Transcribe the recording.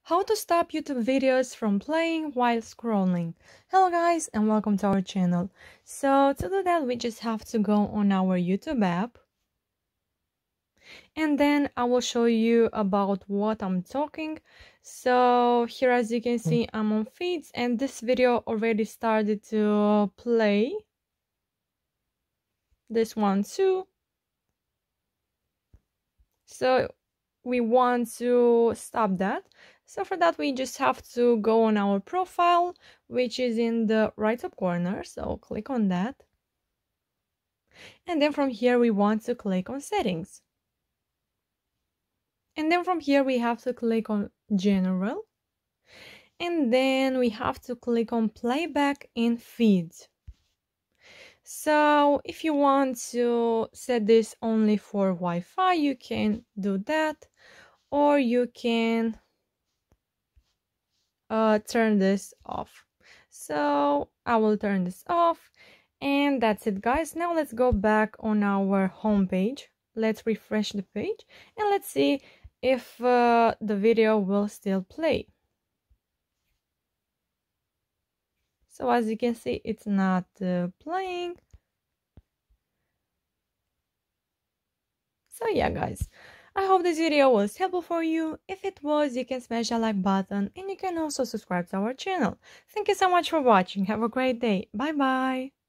How to stop YouTube videos from playing while scrolling. Hello guys and welcome to our channel. So to do that we just have to go on our YouTube app. And then I will show you about what I'm talking. So here, as you can see, I'm on feeds and this video already started to play. This one too. So we want to stop that. So for that we just have to go on our profile, which is in the right top corner. So click on that. And then from here we want to click on settings. And then from here we have to click on general. And then we have to click on playback in feeds. So if you want to set this only for Wi-Fi, you can do that, or you can turn this off. So I will turn this off, and that's it guys. Now let's go back on our home page. Let's refresh the page and let's see if the video will still play. So as you can see, it's not playing. So yeah guys, I hope this video was helpful for you. If it was, you can smash that like button and you can also subscribe to our channel. Thank you so much for watching. Have a great day. Bye bye.